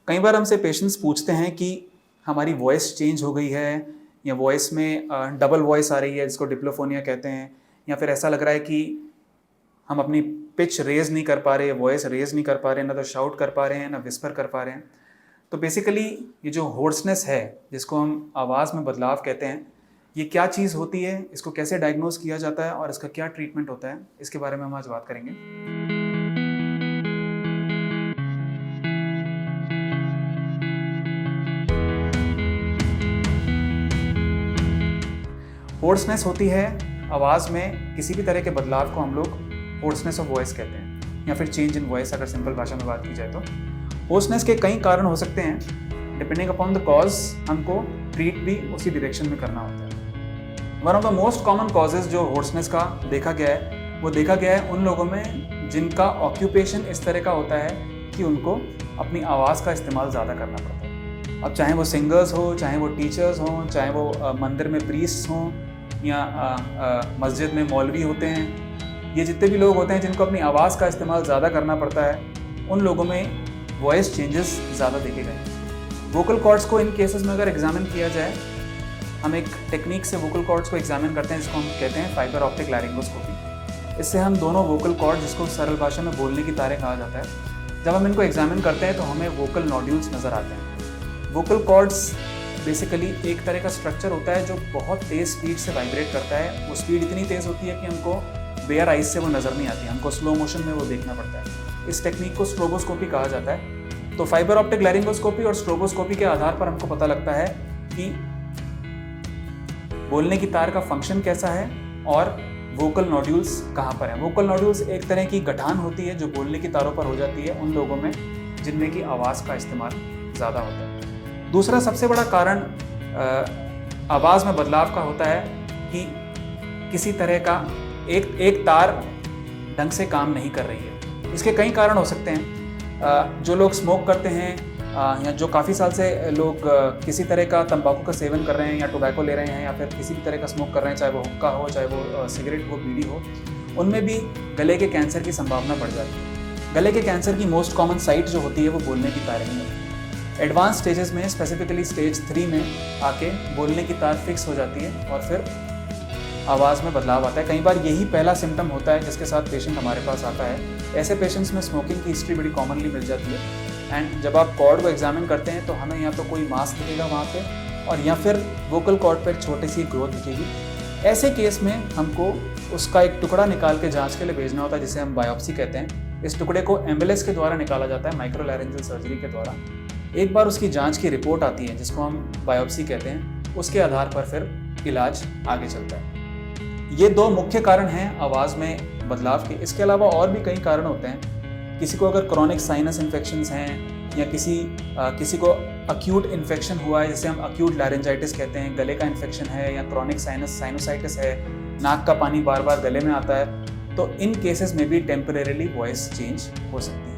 कई बार हमसे पेशेंट्स पूछते हैं कि हमारी वॉइस चेंज हो गई है या वॉइस में डबल वॉइस आ रही है जिसको डिप्लोफोनिया कहते हैं, या फिर ऐसा लग रहा है कि हम अपनी पिच रेज नहीं कर पा रहे, वॉइस रेज नहीं कर पा रहे, ना तो शाउट कर पा रहे हैं ना विस्पर कर पा रहे हैं। तो बेसिकली ये जो होर्सनेस है जिसको हम आवाज़ में बदलाव कहते हैं, ये क्या चीज़ होती है, इसको कैसे डायग्नोज किया जाता है और इसका क्या ट्रीटमेंट होता है, इसके बारे में हम आज बात करेंगे। होर्सनेस होती है आवाज़ में किसी भी तरह के बदलाव को हम लोग होर्सनेस ऑफ वॉइस कहते हैं, या फिर चेंज इन वॉइस अगर सिंपल भाषा में बात की जाए तो। होर्सनेस के कई कारण हो सकते हैं, डिपेंडिंग अपॉन द कॉज हमको ट्रीट भी उसी डायरेक्शन में करना होता है। One of the most common causes जो होर्सनेस का देखा गया है, वो देखा गया है उन लोगों में जिनका ऑक्यूपेशन इस तरह का होता है कि उनको अपनी आवाज़ का इस्तेमाल ज़्यादा करना पड़ता है। अब चाहे वो सिंगर्स हो, चाहे वो टीचर्स हों, चाहे वो मंदिर में प्रीस्ट हों या मस्जिद में मौलवी होते हैं, ये जितने भी लोग होते हैं जिनको अपनी आवाज़ का इस्तेमाल ज़्यादा करना पड़ता है, उन लोगों में वॉइस चेंजेस ज़्यादा देखे गए। वोकल कॉर्ड्स को इन केसेस में अगर एग्जामिन किया जाए, हम एक टेक्निक से वोकल कॉर्ड्स को एग्जामिन करते हैं जिसको हम कहते हैं फाइबर ऑप्टिक लैरिंगोस्कोपी। इससे हम दोनों वोकल कॉर्ड, जिसको सरल भाषा में बोलने की तारें कहा जाता है, जब हम इनको एग्जामिन करते हैं तो हमें वोकल नोड्यूल्स नज़र आते हैं। वोकल कॉर्ड्स बेसिकली एक तरह का स्ट्रक्चर होता है जो बहुत तेज़ स्पीड से वाइब्रेट करता है। वो स्पीड इतनी तेज़ होती है कि हमको बेयर आइज से वो नज़र नहीं आती, हमको स्लो मोशन में वो देखना पड़ता है। इस टेक्निक को स्ट्रोबोस्कोपी कहा जाता है। तो फाइबर ऑप्टिक लैरिंगोस्कोपी और स्ट्रोबोस्कोपी के आधार पर हमको पता लगता है कि बोलने की तार का फंक्शन कैसा है और वोकल नोड्यूल्स कहाँ पर हैं। वोकल नोड्यूल्स एक तरह की गठान होती है जो बोलने की तारों पर हो जाती है उन लोगों में जिनमें कि आवाज़ का इस्तेमाल ज़्यादा होता है। दूसरा सबसे बड़ा कारण आवाज़ में बदलाव का होता है कि किसी तरह का एक तार ढंग से काम नहीं कर रही है। इसके कई कारण हो सकते हैं। जो लोग स्मोक करते हैं या जो काफ़ी साल से लोग किसी तरह का तंबाकू का सेवन कर रहे हैं या टोबैको ले रहे हैं या फिर किसी भी तरह का स्मोक कर रहे हैं, चाहे वो हुक्का हो, चाहे वो सिगरेट हो, बीड़ी हो, उनमें भी गले के कैंसर की संभावना बढ़ जाती है। गले के कैंसर की मोस्ट कॉमन साइट जो होती है वो बोलने की तारें में होती है। एडवांस स्टेजेस में, स्पेसिफिकली स्टेज 3 में आके बोलने की तार फिक्स हो जाती है और फिर आवाज़ में बदलाव आता है। कई बार यही पहला सिम्टम होता है जिसके साथ पेशेंट हमारे पास आता है। ऐसे पेशेंट्स में स्मोकिंग की हिस्ट्री बड़ी कॉमनली मिल जाती है। एंड जब आप कॉर्ड को एग्जामिन करते हैं तो हमें या तो कोई मास दिखेगा वहाँ पे और या फिर वोकल कॉर्ड पर छोटी सी ग्रोथ दिखेगी। ऐसे केस में हमको उसका एक टुकड़ा निकाल के जाँच के लिए भेजना होता है, जिसे हम बायोप्सी कहते हैं। इस टुकड़े को एम्बुलेंस के द्वारा निकाला जाता है, माइक्रोलैरेंजियल सर्जरी के द्वारा। एक बार उसकी जांच की रिपोर्ट आती है जिसको हम बायोप्सी कहते हैं, उसके आधार पर फिर इलाज आगे चलता है। ये दो मुख्य कारण हैं आवाज़ में बदलाव के। इसके अलावा और भी कई कारण होते हैं। किसी को अगर क्रॉनिक साइनस इन्फेक्शंस हैं या किसी को अक्यूट इन्फेक्शन हुआ है, जिसे हम अक्यूट लैरेंजाइटिस कहते हैं, गले का इन्फेक्शन है या क्रॉनिक साइनोसाइटिस है, नाक का पानी बार बार गले में आता है, तो इन केसेस में भी टेम्परेरीली वॉइस चेंज हो सकती है।